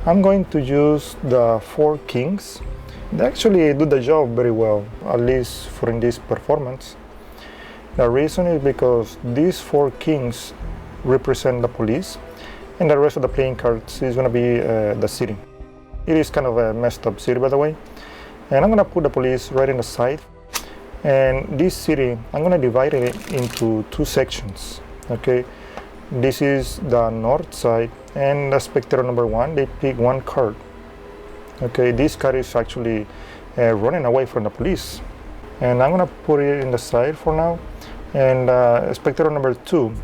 I'm going to use the 4 kings. They actually do the job very well, at least for in this performance. The reason is because these 4 kings represent the police, and the rest of the playing cards is going to be the city. It is kind of a messed up city, by the way. And I'm going to put the police right in the side. And this city, I'm going to divide it into 2 sections. Okay, this is the north side, and the spectator number 1, they pick 1 card. Okay, this card is actually running away from the police. And I'm going to put it in the side for now. And spectator number 2,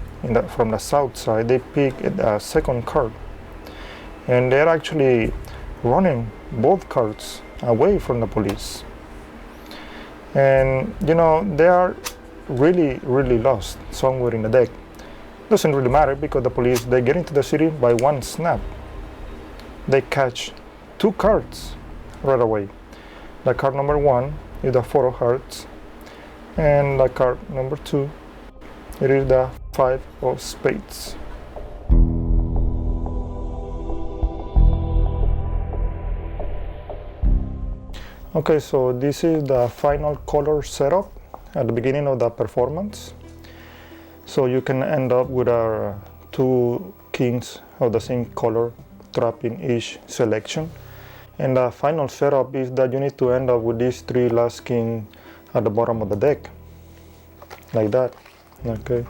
from the south side, they pick a 2nd card. And they're actually running both cards away from the police. And you know, they are really lost somewhere in the deck. Doesn't really matter because the police, they get into the city by 1 snap. They catch 2 cards right away. The card number 1 is the 4 of hearts, and the card number 2, it is the 5 of spades. Okay, so this is the final color setup at the beginning of the performance. So you can end up with 2 kings of the same color trapped in each selection. And the final setup is that you need to end up with these 3 last kings at the bottom of the deck, like that. Okay.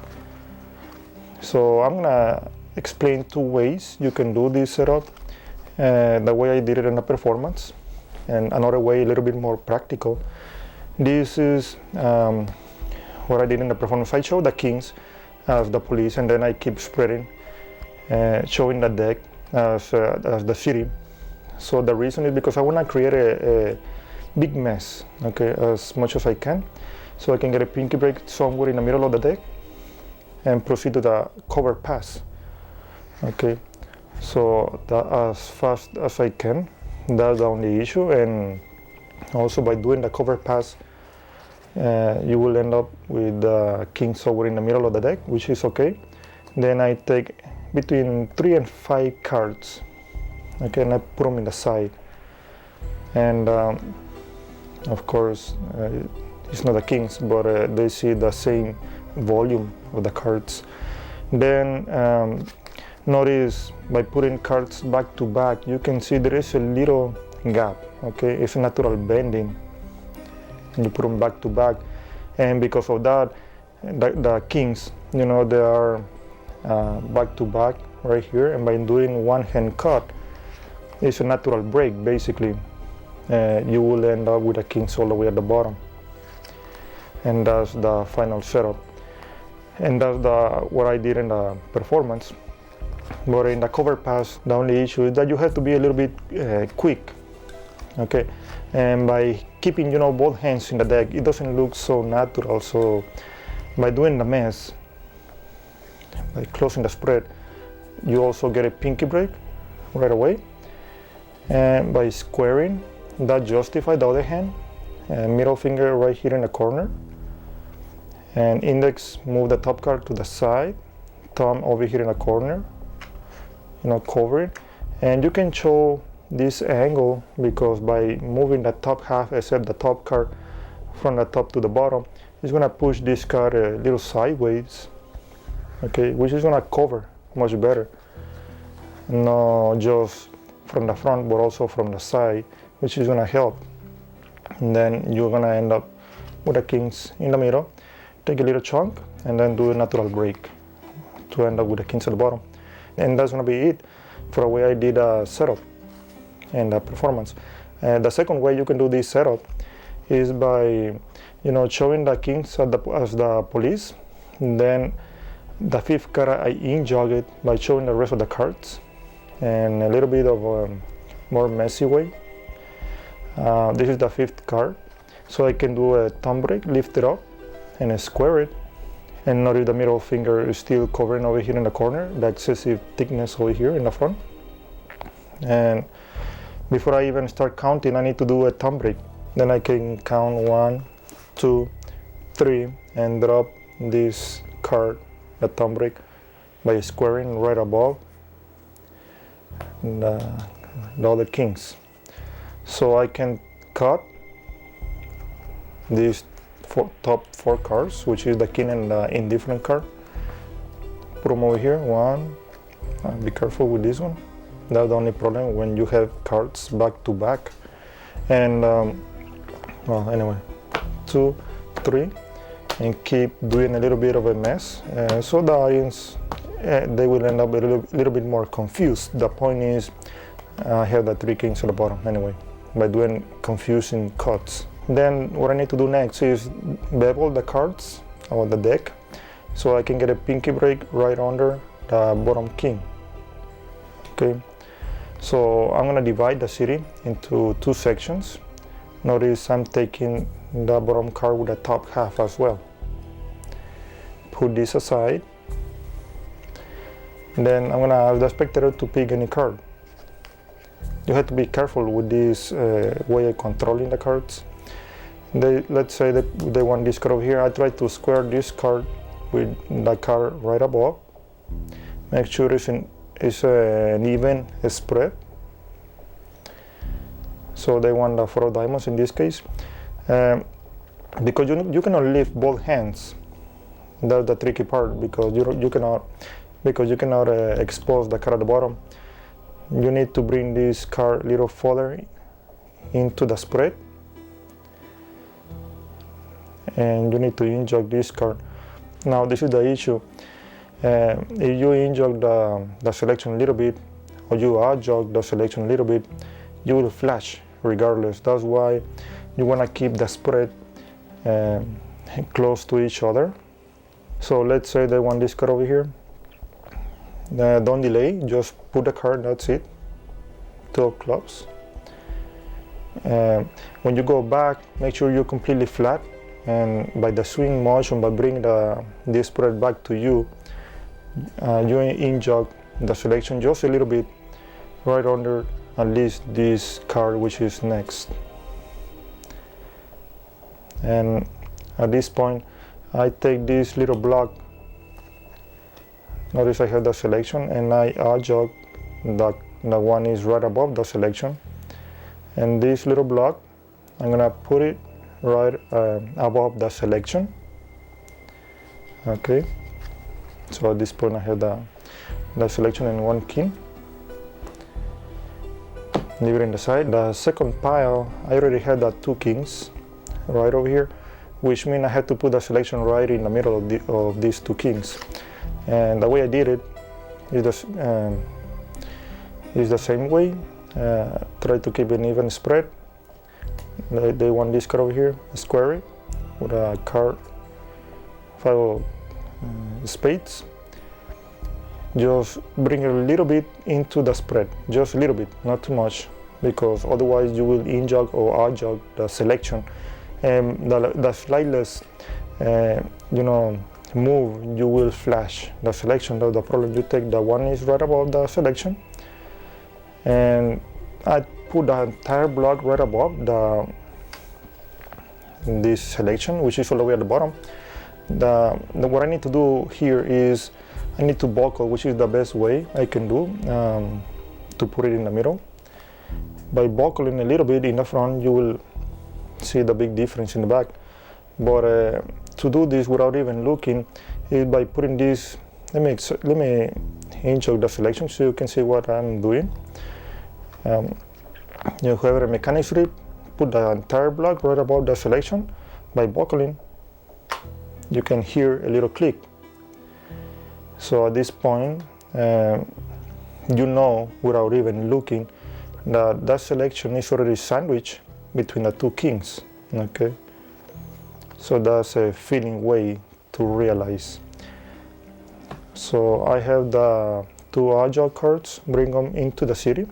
So I'm gonna explain 2 ways you can do this setup. The way I did it in the performance, and another way a little bit more practical. This is what I did in the performance. I show the kings as the police, and then I keep spreading, showing the deck as the city. So the reason is because I want to create a big mess, okay, as much as I can, so I can get a pinky break somewhere in the middle of the deck and proceed to the cover pass. Okay, so that as fast as I can. That's the only issue. And also by doing the cover pass, you will end up with the kings over in the middle of the deck, which is okay. Then I take between 3 and 5 cards, okay, and I put them in the side. And of course, it's not the kings, but they see the same volume of the cards. Then notice by putting cards back to back, you can see there is a little gap, okay? It's a natural bending. You put them back to back, and because of that, the kings, you know, they are back to back right here, and by doing 1 hand cut, it's a natural break, basically. You will end up with the kings all the way at the bottom. And that's the final setup. And that's what I did in the performance. But in the cover pass, the only issue is that you have to be a little bit quick, okay? And by keeping, you know, both hands in the deck, it doesn't look so natural. So by doing the mess, by closing the spread, you also get a pinky break right away. And by squaring, that justifies the other hand. Middle finger right here in the corner. And index, move the top card to the side. Thumb over here in the corner. You know, cover it, and you can show this angle because by moving the top half, except the top card from the top to the bottom, it's gonna push this card a little sideways, okay, which is gonna cover much better, not just from the front but also from the side, which is gonna help. And then you're gonna end up with the kings in the middle, take a little chunk, and then do a natural break to end up with the kings at the bottom. And that's going to be it for the way I did a setup and the performance. The second way you can do this setup is by, you know, showing the kings as the police. Then the 5th card I in-jog it by showing the rest of the cards, and a little bit of a more messy way. This is the 5th card, so I can do a thumb break, lift it up, and square it. And notice the middle finger is still covering over here in the corner, the excessive thickness over here in the front. And before I even start counting, I need to do a thumb break. Then I can count 1, 2, 3, and drop this card, the thumb break, by squaring right above the the other kings. So I can cut these top 4 cards, which is the king and the indifferent card. Put them over here. One. Be careful with this one. That's the only problem when you have cards back to back. And well, anyway, 2, 3, and keep doing a little bit of a mess. So the audience, they will end up a little bit more confused. The point is, I have the 3 kings at the bottom anyway, by doing confusing cuts. Then what I need to do next is bevel the cards or the deck, so I can get a pinky break right under the bottom king. Okay, so I'm gonna divide the city into 2 sections. Notice I'm taking the bottom card with the top half as well. Put this aside. Then I'm gonna ask the spectator to pick any card. You have to be careful with this way of controlling the cards. Let's say that they want this card over here. I try to square this card with the card right above. Make sure it's an even spread. So they want the 4 of diamonds in this case. Because you cannot lift both hands. That's the tricky part, because you cannot expose the card at the bottom. You need to bring this card a little further into the spread, and you need to inject this card. Now this is the issue. If you inject the selection a little bit, or you adjust the selection a little bit, you will flash regardless. That's why you want to keep the spread close to each other. So let's say they want this card over here. Don't delay, just put the card, that's it. 2 of clubs. When you go back, make sure you're completely flat, and by the swing motion, by bringing this spread back to you, you inject the selection just a little bit right under at least this card, which is next. And at this point, I take this little block. Notice I have the selection, and I adjust the one is right above the selection. And this little block, I'm gonna put it right above the selection. Okay. So at this point I have the selection and 1 king. Leave it in the side. The second pile, I already had the 2 kings right over here, which means I had to put the selection right in the middle of these 2 kings. And the way I did it is the same way. Try to keep an even spread. They want this card over here, square it with a card 5 of spades. Just bring it a little bit into the spread, just a little bit, not too much, because otherwise you will inject or adjust the selection, and the slightest move, you will flash the selection. That's the problem. You take the one is right above the selection, and I put the entire block right above this selection, which is all the way at the bottom. What I need to do here is I need to buckle, which is the best way I can do to put it in the middle. By buckling a little bit in the front, you will see the big difference in the back. But to do this without even looking is by putting this. Let me inject the selection so you can see what I'm doing. You have a mechanic strip, put the entire block right above the selection. By buckling, you can hear a little click. So at this point, you know without even looking that selection is already sandwiched between the 2 kings. Okay, so that's a feeling way to realize. So I have the 2 agile cards, bring them into the city,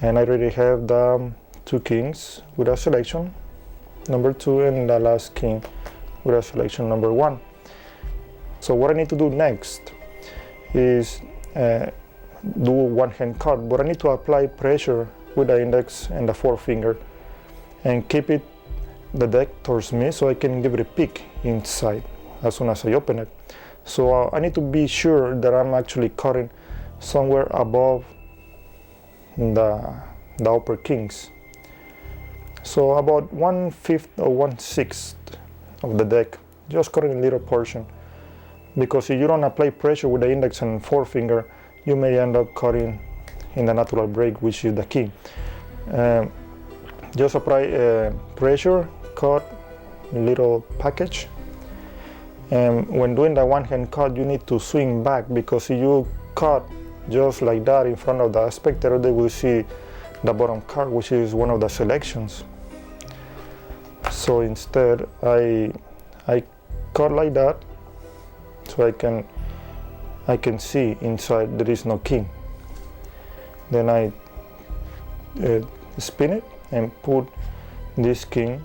and I already have the 2 kings with a selection number 2 and the last king with a selection number 1. So what I need to do next is do 1 hand cut, but I need to apply pressure with the index and the forefinger and keep the deck towards me so I can give it a peek inside as soon as I open it. So I need to be sure that I'm actually cutting somewhere above the upper kings. So about 1/5 or 1/6 of the deck, just cutting a little portion, because if you don't apply pressure with the index and forefinger, you may end up cutting in the natural break, which is the key. Just apply pressure, cut a little package, and when doing the one hand cut, you need to swing back, because if you cut just like that in front of the spectator, they will see the bottom card, which is one of the selections. So instead I cut like that, so I can see inside there is no king. Then I spin it and put this king.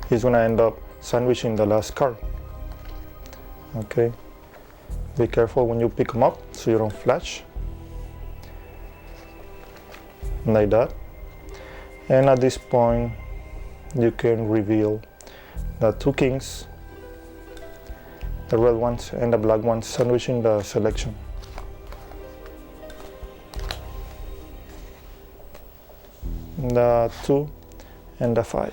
He's gonna end up sandwiching the last card. Okay, be careful when you pick them up so you don't flash, like that. And at this point you can reveal the two kings, the red ones and the black ones, sandwiching the selection. The 2 and the 5.